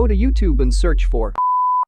Go to YouTube and search for.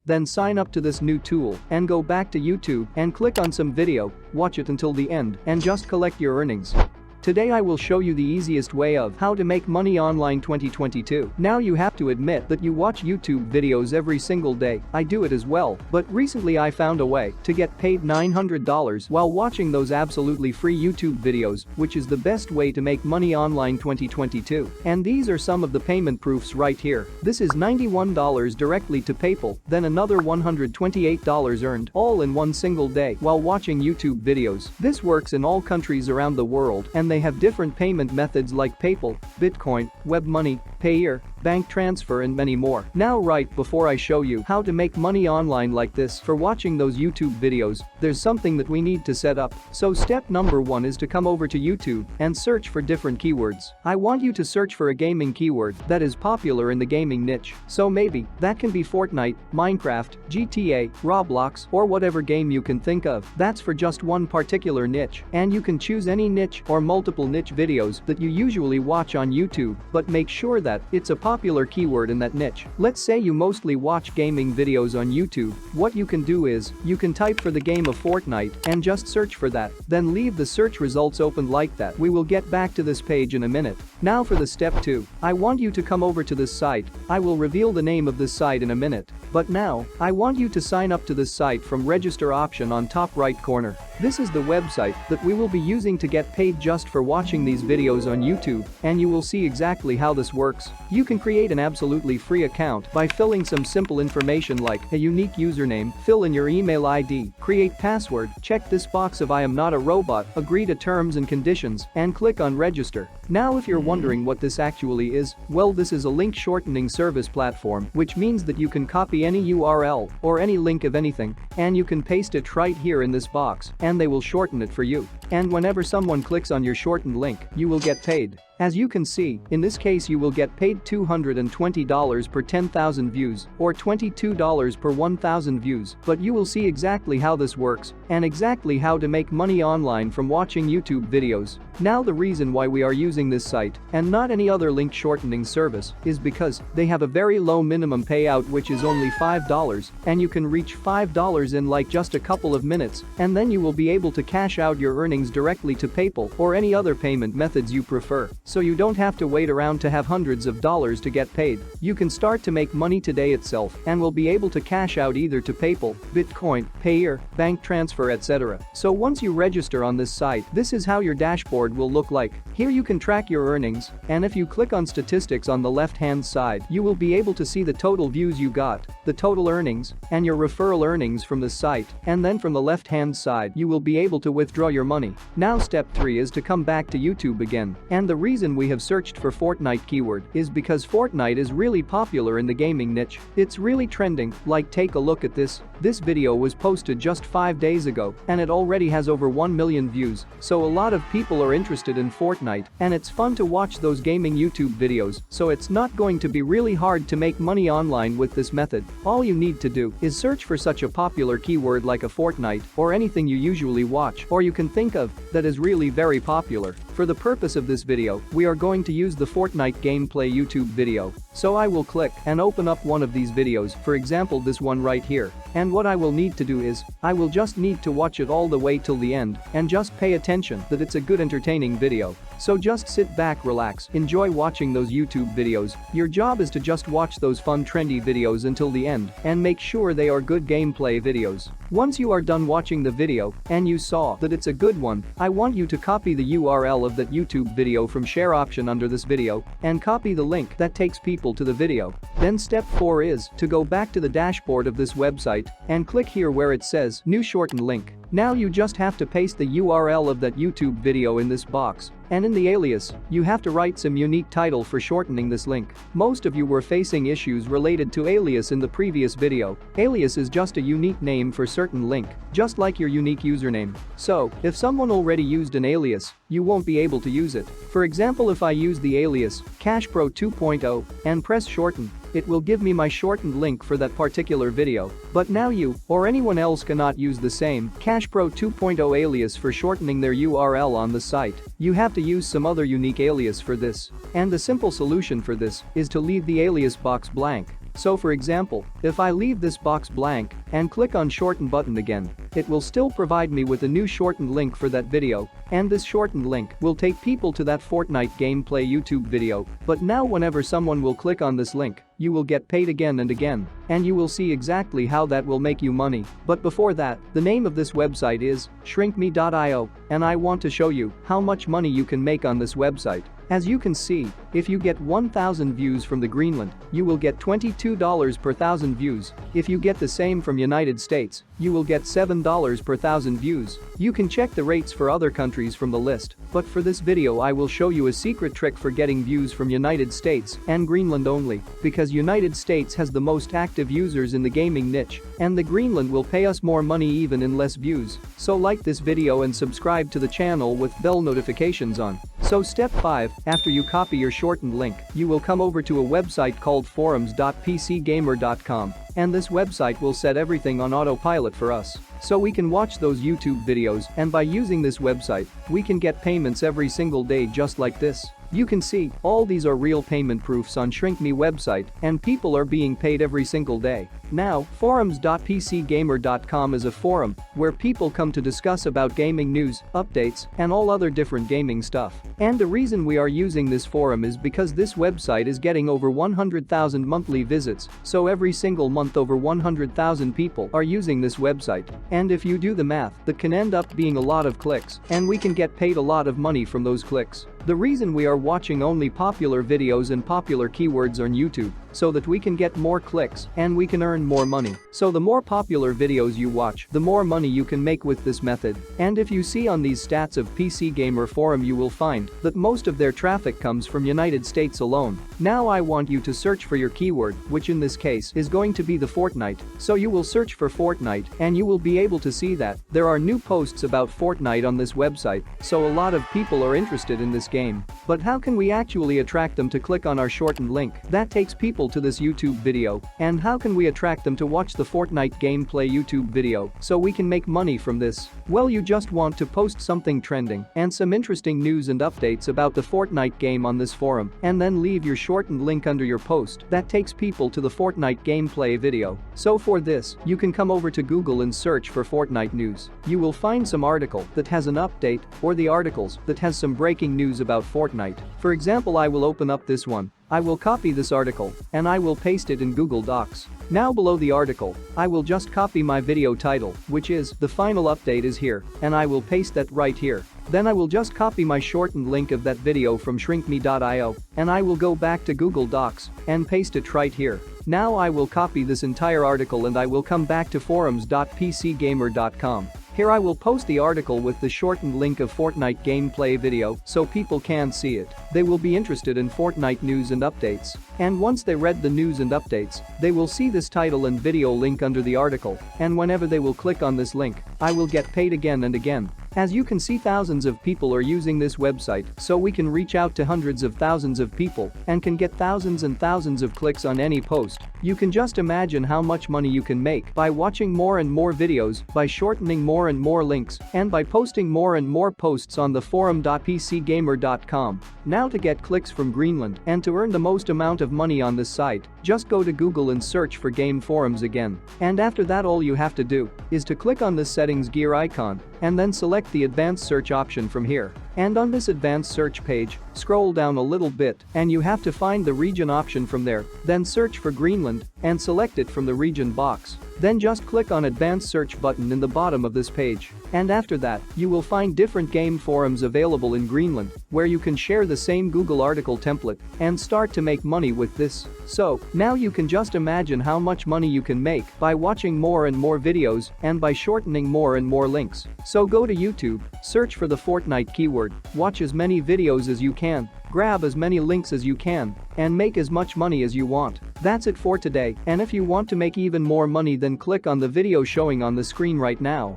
Then sign up to this new tool and go back to YouTube and click on some video, watch it until the end and just collect your earnings. Today I will show you the easiest way of how to make money online 2022. Now you have to admit that you watch YouTube videos every single day. I do it as well, but recently I found a way to get paid $900 while watching those absolutely free YouTube videos, which is the best way to make money online 2022. And these are some of the payment proofs right here. This is $91 directly to PayPal, then another $128 earned all in one single day while watching YouTube videos. This works in all countries around the world, and they have different payment methods like PayPal, Bitcoin, WebMoney, Payeer, bank transfer and many more. Now right before I show you how to make money online like this for watching those YouTube videos, there's something that we need to set up. So step number 1 is to come over to YouTube and search for different keywords. I want you to search for a gaming keyword that is popular in the gaming niche. So maybe that can be Fortnite, Minecraft, GTA, Roblox, or whatever game you can think of. That's for just one particular niche, and you can choose any niche or multiple niche videos that you usually watch on YouTube, but make sure that it's a popular keyword in that niche. Let's say you mostly watch gaming videos on YouTube. What you can do is, you can type for the game of Fortnite and just search for that, then leave the search results open like that. We will get back to this page in a minute. Now for the step 2, I want you to come over to this site. I will reveal the name of this site in a minute. But now, I want you to sign up to this site from register option on top right corner. This is the website that we will be using to get paid just for watching these videos on YouTube, and you will see exactly how this works. You can create an absolutely free account by filling some simple information like a unique username, fill in your email ID, create password, check this box of I am not a robot, agree to terms and conditions, and click on register. Now if you're wondering what this actually is, well, this is a link shortening service platform, which means that you can copy any URL or any link of anything, and you can paste it right here in this box, and they will shorten it for you. And whenever someone clicks on your shortened link, you will get paid. As you can see, in this case you will get paid $220 per 10,000 views or $22 per 1,000 views, but you will see exactly how this works and exactly how to make money online from watching YouTube videos. Now the reason why we are using this site and not any other link shortening service is because they have a very low minimum payout, which is only $5, and you can reach $5 in like just a couple of minutes, and then you will be able to cash out your earnings directly to PayPal or any other payment methods you prefer. So you don't have to wait around to have hundreds of dollars to get paid. You can start to make money today itself and will be able to cash out either to PayPal, Bitcoin, Payeer, bank transfer, etc. So once you register on this site, this is how your dashboard will look like. Here you can track your earnings, and if you click on statistics on the left-hand side, you will be able to see the total views you got, the total earnings, and your referral earnings from the site, and then from the left-hand side you will be able to withdraw your money. Now step 3 is to come back to YouTube again, and the reason we have searched for Fortnite keyword is because Fortnite is really popular in the gaming niche. It's really trending, like take a look at this. This video was posted just 5 days ago, and it already has over 1 million views, so a lot of people are interested in Fortnite, and it's fun to watch those gaming YouTube videos, so it's not going to be really hard to make money online with this method. All you need to do is search for such a popular keyword like a Fortnite or anything you usually watch or you can think of that is really very popular. For the purpose of this video, we are going to use the Fortnite gameplay YouTube video. So I will click and open up one of these videos, for example this one right here. And what I will need to do is, I will just need to watch it all the way till the end and just pay attention that it's a good entertaining video. So just sit back, relax, enjoy watching those YouTube videos. Your job is to just watch those fun trendy videos until the end and make sure they are good gameplay videos. Once you are done watching the video and you saw that it's a good one, I want you to copy the URL of that YouTube video from share option under this video and copy the link that takes people to the video. Then step 4 is to go back to the dashboard of this website and click here where it says new shortened link. Now you just have to paste the URL of that YouTube video in this box. And in the alias, you have to write some unique title for shortening this link. Most of you were facing issues related to alias in the previous video. Alias is just a unique name for certain link, just like your unique username. So, if someone already used an alias, you won't be able to use it. For example, if I use the alias CashPro 2.0 and press shorten, it will give me my shortened link for that particular video. But now you or anyone else cannot use the same CashPro 2.0 alias for shortening their URL on the site. You have to use some other unique alias for this. And the simple solution for this is to leave the alias box blank. So for example, if I leave this box blank and click on shorten button again, it will still provide me with a new shortened link for that video, and this shortened link will take people to that Fortnite gameplay YouTube video. But now whenever someone will click on this link, you will get paid again and again, and you will see exactly how that will make you money. But before that, the name of this website is shrinkme.io, and I want to show you how much money you can make on this website. As you can see, if you get 1,000 views from the Greenland, you will get $22 per 1,000 views. If you get the same from United States, you will get $7 per 1,000 views. You can check the rates for other countries from the list, but for this video I will show you a secret trick for getting views from United States and Greenland only, because United States has the most active users in the gaming niche, and the Greenland will pay us more money even in less views. So like this video and subscribe to the channel with bell notifications on. So step 5, after you copy your shortened link, you will come over to a website called forums.pcgamer.com, and this website will set everything on autopilot for us. So we can watch those YouTube videos, and by using this website, we can get payments every single day just like this. You can see, all these are real payment proofs on ShrinkMe website, and people are being paid every single day. Now, forums.pcgamer.com is a forum where people come to discuss about gaming news, updates, and all other different gaming stuff. And the reason we are using this forum is because this website is getting over 100,000 monthly visits, so every single month over 100,000 people are using this website. And if you do the math, that can end up being a lot of clicks, and we can get paid a lot of money from those clicks. The reason we are watching only popular videos and popular keywords on YouTube, so that we can get more clicks and we can earn more money. So the more popular videos you watch, the more money you can make with this method. And if you see on these stats of PC Gamer Forum, you will find that most of their traffic comes from United States alone. Now I want you to search for your keyword, which in this case is going to be the Fortnite. So you will search for Fortnite and you will be able to see that there are new posts about Fortnite on this website, so a lot of people are interested in this game. But how can we actually attract them to click on our shortened link that takes people to this YouTube video? And how can we attract them to watch the Fortnite gameplay YouTube video so we can make money from this? Well, you just want to post something trending and some interesting news and updates about the Fortnite game on this forum, and then leave your shortened link under your post that takes people to the Fortnite gameplay video. So for this, you can come over to Google and search for Fortnite news. You will find some article that has an update, or the articles that has some breaking news about Fortnite. For example, I will open up this one. I will copy this article and I will paste it in Google Docs. Now below the article, I will just copy my video title, which is "The final update is here," and I will paste that right here. Then I will just copy my shortened link of that video from shrinkme.io, and I will go back to Google Docs and paste it right here. Now I will copy this entire article and I will come back to forums.pcgamer.com. Here I will post the article with the shortened link of Fortnite gameplay video so people can see it. They will be interested in Fortnite news and updates. And once they read the news and updates, they will see this title and video link under the article, and whenever they will click on this link, I will get paid again and again. As you can see, thousands of people are using this website, so we can reach out to hundreds of thousands of people and can get thousands and thousands of clicks on any post. You can just imagine how much money you can make by watching more and more videos, by shortening more and more links, and by posting more and more posts on the forum.pcgamer.com. Now to get clicks from Greenland and to earn the most amount of money on this site, just go to Google and search for Game Forums again. And after that, all you have to do is to click on the settings gear icon and then select the advanced search option from here. And on this advanced search page, scroll down a little bit and you have to find the region option from there, then search for Greenland and select it from the region box. Then just click on advanced search button in the bottom of this page. And after that, you will find different game forums available in Greenland where you can share the same Google article template and start to make money with this. So, now you can just imagine how much money you can make by watching more and more videos and by shortening more and more links. So go to YouTube, search for the Fortnite keyword, watch as many videos as you can, grab as many links as you can, and make as much money as you want. That's it for today, and if you want to make even more money, then click on the video showing on the screen right now.